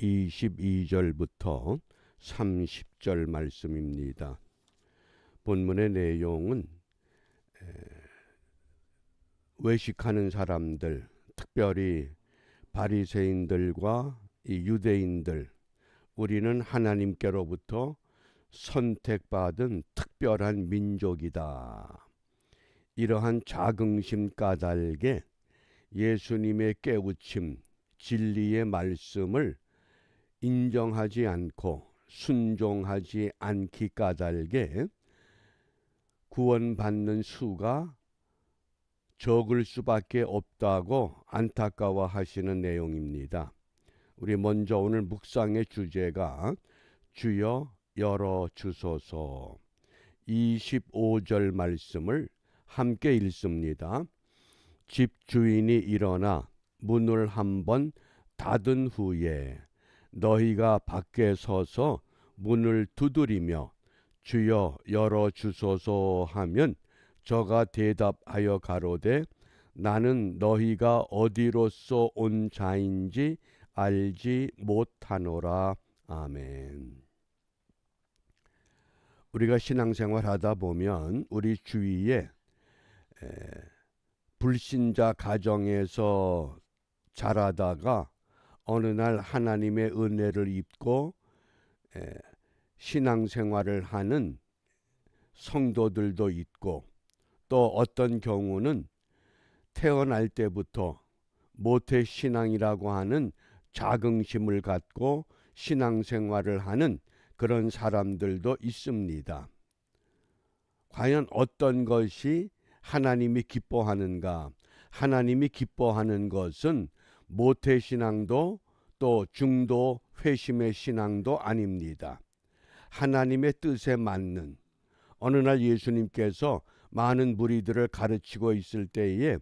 22절부터 30절 말씀입니다. 본문의 내용은 외식하는 사람들, 특별히 바리새인들과 이 유대인들, 우리는 하나님께로부터 선택받은 특별한 민족이다. 이러한 자긍심 까닭에 예수님의 깨우침, 진리의 말씀을 인정하지 않고 순종하지 않기 까닭에 구원받는 수가 적을 수밖에 없다고 안타까워하시는 내용입니다. 우리 먼저 오늘 묵상의 주제가 주여 열어주소서, 25절 말씀을 함께 읽습니다. 집주인이 일어나 문을 한번 닫은 후에 너희가 밖에 서서 문을 두드리며 주여 열어주소서 하면 저가 대답하여 가로되 나는 너희가 어디로서 온 자인지 알지 못하노라. 아멘. 우리가 신앙생활 하다 보면 우리 주위에 불신자 가정에서 자라다가 어느 날 하나님의 은혜를 입고 신앙생활을 하는 성도들도 있고, 또 어떤 경우는 태어날 때부터 모태신앙이라고 하는 자긍심을 갖고 신앙생활을 하는 그런 사람들도 있습니다. 과연 어떤 것이 하나님이 기뻐하는가? 하나님이 기뻐하는 것은 모태신앙도 또 중도 회심의 신앙도 아닙니다. 하나님의 뜻에 맞는, 어느 날 예수님께서 많은 무리들을 가르치고 있을 때에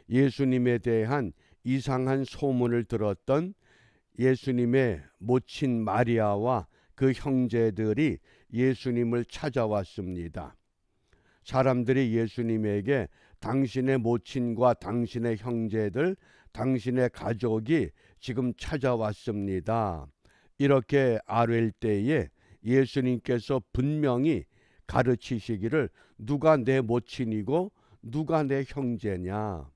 예수님에 대한 이상한 소문을 들었던 예수님의 모친 마리아와 그 형제들이 예수님을 찾아왔습니다. 사람들이 예수님에게 당신의 모친과 당신의 형제들, 당신의 가족이 지금 찾아왔습니다. 이렇게 아뢰일 때에 예수님께서 분명히 가르치시기를 누가 내 모친이고 누가 내 형제냐.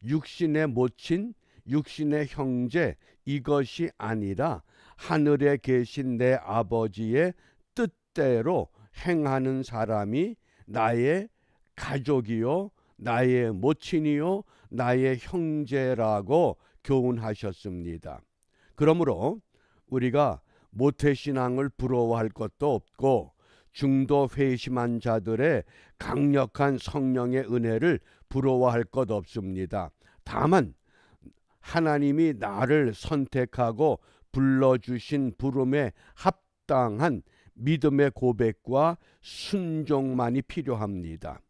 육신의 모친, 육신의 형제, 이것이 아니라 하늘에 계신 내 아버지의 뜻대로 행하는 사람이 나의 가족이요, 나의 모친이요, 나의 형제라고 교훈하셨습니다. 그러므로 우리가 모태신앙을 부러워할 것도 없고 중도 회심한 자들의 강력한 성령의 은혜를 부러워할 것 없습니다. 다만 하나님이 나를 선택하고 불러주신 부름에 합당한 믿음의 고백과 순종만이 필요합니다.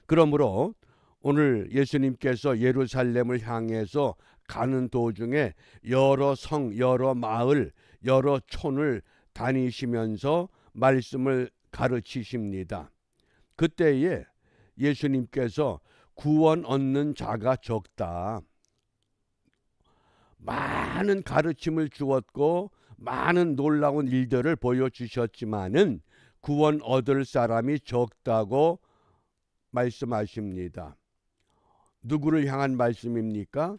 그러므로 오늘 예수님께서 예루살렘을 향해서 가는 도중에 여러 성, 여러 마을, 여러 촌을 다니시면서 말씀을 가르치십니다. 그때에 예수님께서 구원 얻는 자가 적다. 많은 가르침을 주었고 많은 놀라운 일들을 보여주셨지만은 구원 얻을 사람이 적다고 말씀하십니다. 누구를 향한 말씀입니까?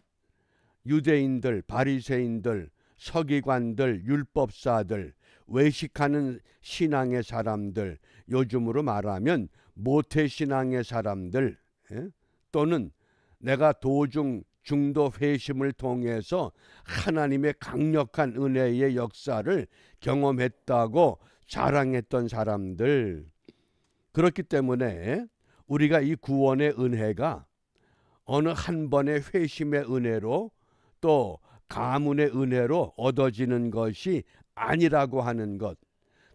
유대인들, 바리새인들, 서기관들, 율법사들, 외식하는 신앙의 사람들, 요즘으로 말하면 모태신앙의 사람들, 또는 내가 도중 중도 회심을 통해서 하나님의 강력한 은혜의 역사를 경험했다고 자랑했던 사람들. 그렇기 때문에 우리가 이 구원의 은혜가 어느 한 번의 회심의 은혜로 또 가문의 은혜로 얻어지는 것이 아니라고 하는 것.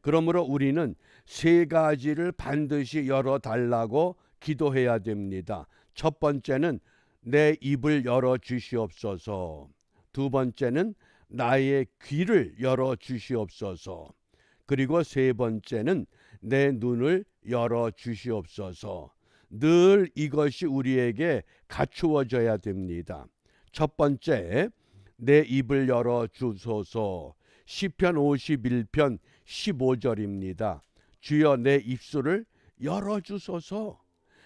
그러므로 우리는 세 가지를 반드시 열어달라고 기도해야 됩니다. 첫 번째는 내 입을 열어 주시옵소서. 두 번째는 나의 귀를 열어 주시옵소서. 그리고 세 번째는 내 눈을 열어 주시옵소서. 늘 이것이 우리에게 갖추어져야 됩니다. 첫 번째, 내 입을 열어 주소서. 시편 51편 15절입니다. 주여 내 입술을 열어 주소서.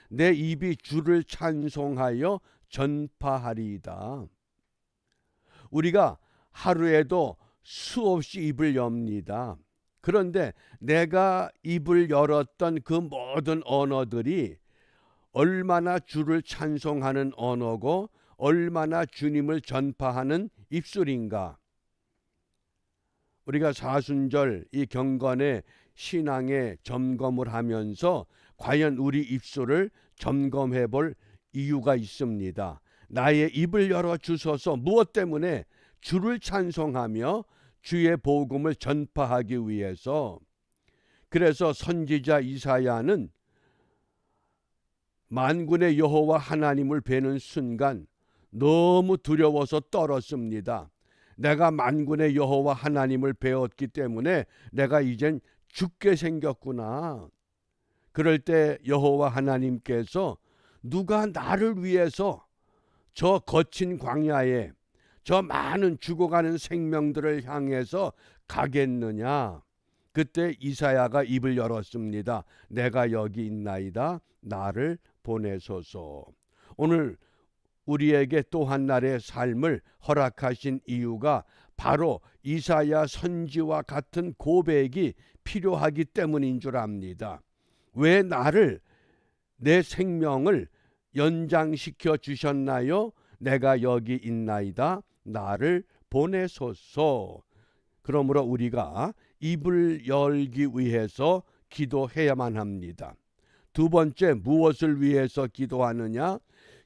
내 입이 주를 찬송하여 전파하리이다. 우리가 하루에도 수없이 입을 엽니다. 그런데 내가 입을 열었던 그 모든 언어들이 얼마나 주를 찬송하는 언어고 얼마나 주님을 전파하는 입술인가. 우리가 사순절 이 경건의 신앙의 점검을 하면서 과연 우리 입술을 점검해 볼 이유가 있습니다. 나의 입을 열어 주소서. 무엇 때문에? 주를 찬송하며 주의 복음을 전파하기 위해서. 그래서 선지자 이사야는 만군의 여호와 하나님을 뵈는 순간 너무 두려워서 떨었습니다. 내가 만군의 여호와 하나님을 배웠기 때문에 내가 이젠 죽게 생겼구나. 그럴 때 여호와 하나님께서 누가 나를 위해서 저 거친 광야에 저 많은 죽어가는 생명들을 향해서 가겠느냐. 그때 이사야가 입을 열었습니다. 내가 여기 있나이다. 나를 보내소서. 오늘 우리에게 또 한 날의 삶을 허락하신 이유가 바로 이사야 선지와 같은 고백이 필요하기 때문인 줄 압니다. 왜 나를, 내 생명을 연장시켜 주셨나요? 내가 여기 있나이다. 나를 보내소서. 그러므로 우리가 입을 열기 위해서 기도해야만 합니다. 두 번째, 무엇을 위해서 기도하느냐?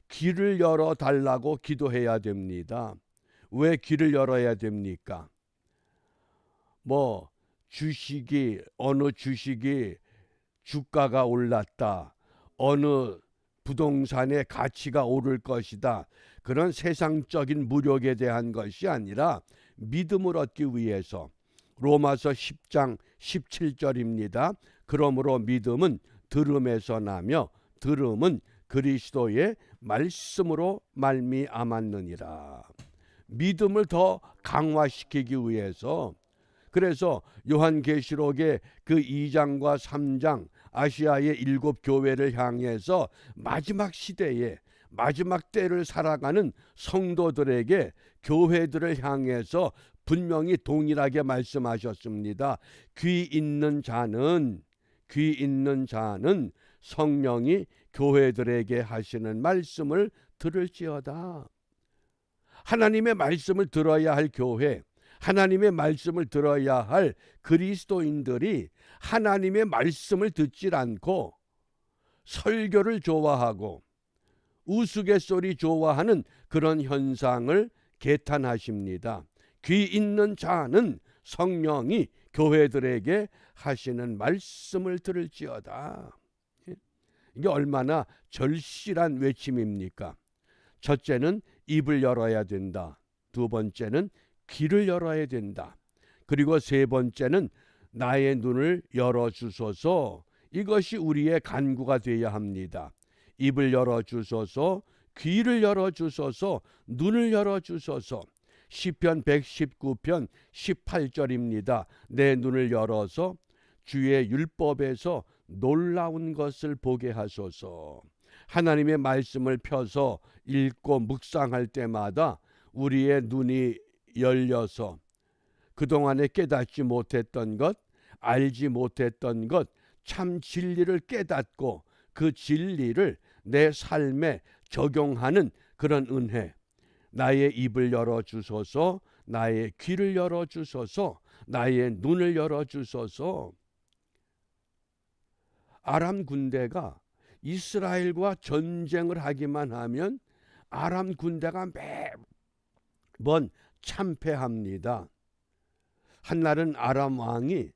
귀를 열어달라고 기도해야 됩니다. 왜 귀를 열어야 됩니까? 어느 주식이 주가가 올랐다. 어느 부동산의 가치가 오를 것이다. 그런 세상적인 무력에 대한 것이 아니라 믿음을 얻기 위해서. 로마서 10장 17절입니다. 그러므로 믿음은 들음에서 나며 들음은 그리스도의 말씀으로 말미암았느니라. 믿음을 더 강화시키기 위해서. 그래서 요한계시록의 그 2장과 3장 아시아의 7교회를 향해서 마지막 시대에 마지막 때를 살아가는 성도들에게, 교회들을 향해서 분명히 동일하게 말씀하셨습니다. 귀 있는 자는 성령이 교회들에게 하시는 말씀을 들을지어다. 하나님의 말씀을 들어야 할 교회, 하나님의 말씀을 들어야 할 그리스도인들이 하나님의 말씀을 듣질 않고 설교를 좋아하고 우스갯소리 좋아하는 그런 현상을 개탄하십니다. 귀 있는 자는 성령이 교회들에게 하시는 말씀을 들을지어다. 이게 얼마나 절실한 외침입니까? 첫째는 입을 열어야 된다. 두 번째는 귀를 열어야 된다. 그리고 세 번째는 나의 눈을 열어주소서. 이것이 우리의 간구가 되어야 합니다. 입을 열어주소서, 귀를 열어주소서, 눈을 열어주소서. 시편 119편 18절입니다. 내 눈을 열어서 주의 율법에서 놀라운 것을 보게 하소서. 하나님의 말씀을 펴서 읽고 묵상할 때마다 우리의 눈이 열려서 그동안에 깨닫지 못했던 것, 알지 못했던 것, 참 진리를 깨닫고 그 진리를 내 삶에 적용하는 그런 은혜. 나의 입을 열어주소서, 나의 귀를 열어주소서, 나의 눈을 열어주소서. 아람 군대가 이스라엘과 전쟁을 하기만 하면 아람 군대가 매번 참패합니다. 한날은 아람 왕이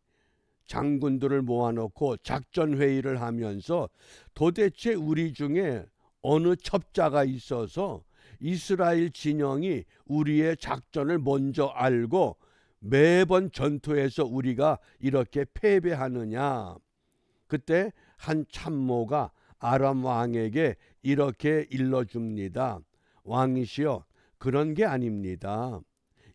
장군들을 모아놓고 작전회의를 하면서 도대체 우리 중에 어느 첩자가 있어서 이스라엘 진영이 우리의 작전을 먼저 알고 매번 전투에서 우리가 이렇게 패배하느냐. 그때 한 참모가 아람 왕에게 이렇게 일러줍니다. 왕이시여, 그런 게 아닙니다.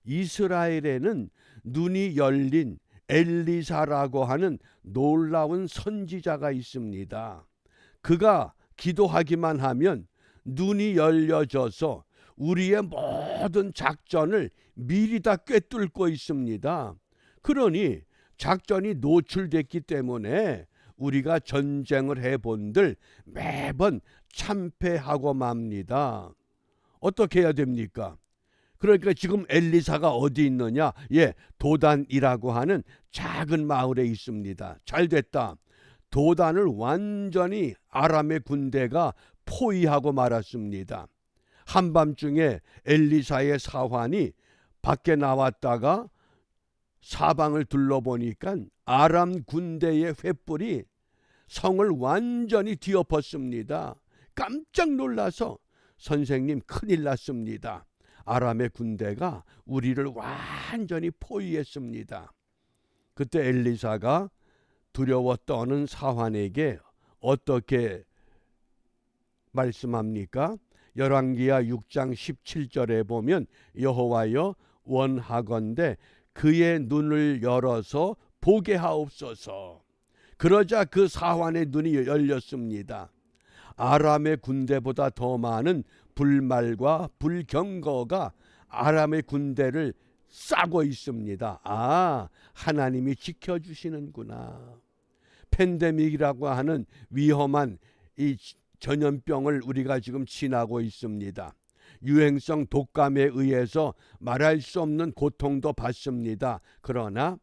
이스라엘에는 눈이 열린 엘리사라고 하는 놀라운 선지자가 있습니다. 그가 기도하기만 하면 눈이 열려져서 우리의 모든 작전을 미리 다 꿰뚫고 있습니다. 그러니 작전이 노출됐기 때문에 우리가 전쟁을 해본들 매번 참패하고 맙니다. 어떻게 해야 됩니까? 그러니까 지금 엘리사가 어디 있느냐? 도단이라고 하는 작은 마을에 있습니다. 잘 됐다. 도단을 완전히 아람의 군대가 포위하고 말았습니다. 한밤중에 엘리사의 사환이 밖에 나왔다가 사방을 둘러보니까 아람 군대의 횃불이 성을 완전히 뒤엎었습니다. 깜짝 놀라서 선생님 큰일 났습니다. 아람의 군대가 우리를 완전히 포위했습니다. 그때 엘리사가 두려워 떠는 사환에게 어떻게 말씀합니까? 열왕기하 6장 17절에 보면 여호와여 원하건대 그의 눈을 열어서 보게 하옵소서. 그러자 그 사환의 눈이 열렸습니다. 아람의 군대보다 더 많은 불말과 불경거가 아람의 군대를 싸고 있습니다. 하나님이 지켜주시는구나. 팬데믹이라고 하는 위험한 이 전염병을 우리가 지금 지나고 있습니다. 유행성 독감에 의해서 말할 수 없는 고통도 받습니다. 그러나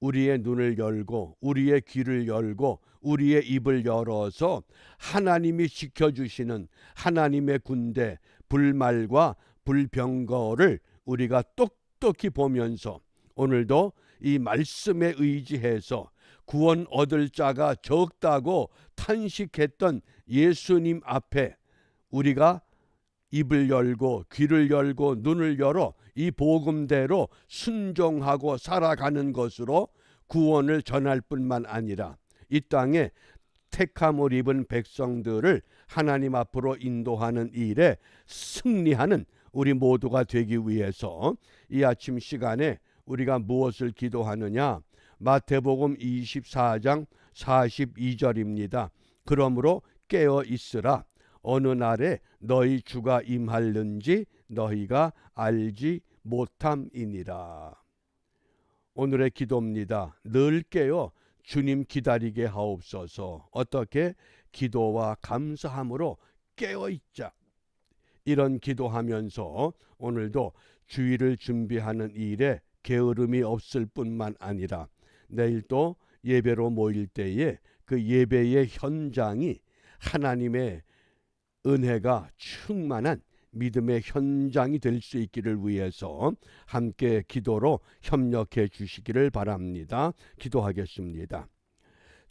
우리의 눈을 열고 우리의 귀를 열고 우리의 입을 열어서 하나님이 지켜주시는 하나님의 군대 불말과 불병거를 우리가 똑똑히 보면서 오늘도 이 말씀에 의지해서 구원 얻을 자가 적다고 탄식했던 예수님 앞에 우리가 입을 열고 귀를 열고 눈을 열어 이 복음대로 순종하고 살아가는 것으로 구원을 전할 뿐만 아니라 이 땅에 택함을 입은 백성들을 하나님 앞으로 인도하는 일에 승리하는 우리 모두가 되기 위해서 이 아침 시간에 우리가 무엇을 기도하느냐? 마태복음 24장 42절입니다. 그러므로 깨어 있으라. 어느 날에 너희 주가 임할는지 너희가 알지 못함이니라. 오늘의 기도입니다. 늘 깨어 주님 기다리게 하옵소서. 어떻게? 기도와 감사함으로 깨어 있자. 이런 기도하면서 오늘도 주일을 준비하는 일에 게으름이 없을 뿐만 아니라 내일 또 예배로 모일 때에 그 예배의 현장이 하나님의 은혜가 충만한 믿음의 현장이 될 수 있기를 위해서 함께 기도로 협력해 주시기를 바랍니다. 기도하겠습니다.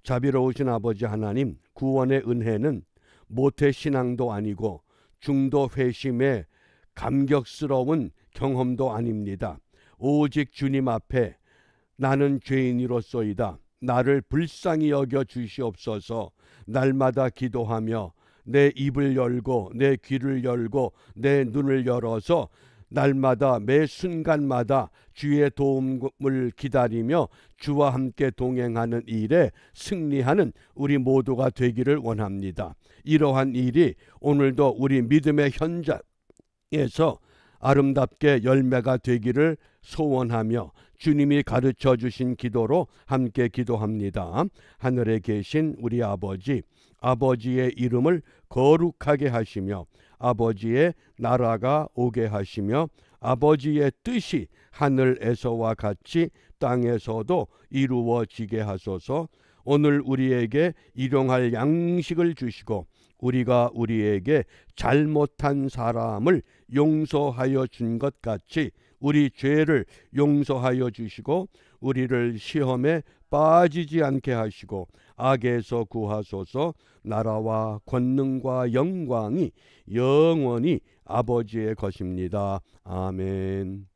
자비로우신 아버지 하나님, 구원의 은혜는 모태신앙도 아니고 중도 회심의 감격스러운 경험도 아닙니다. 오직 주님 앞에 나는 죄인이로소이다. 나를 불쌍히 여겨 주시옵소서. 날마다 기도하며 내 입을 열고 내 귀를 열고 내 눈을 열어서 날마다 매 순간마다 주의 도움을 기다리며 주와 함께 동행하는 일에 승리하는 우리 모두가 되기를 원합니다. 이러한 일이 오늘도 우리 믿음의 현장에서 아름답게 열매가 되기를 소원하며 주님이 가르쳐 주신 기도로 함께 기도합니다. 하늘에 계신 우리 아버지, 아버지의 이름을 거룩하게 하시며 아버지의 나라가 오게 하시며 아버지의 뜻이 하늘에서와 같이 땅에서도 이루어지게 하소서. 오늘 우리에게 일용할 양식을 주시고 우리가 우리에게 잘못한 사람을 용서하여 준 것 같이 우리 죄를 용서하여 주시고 우리를 시험에 빠지지 않게 하시고 악에서 구하소서. 나라와 권능과 영광이 영원히 아버지의 것입니다. 아멘.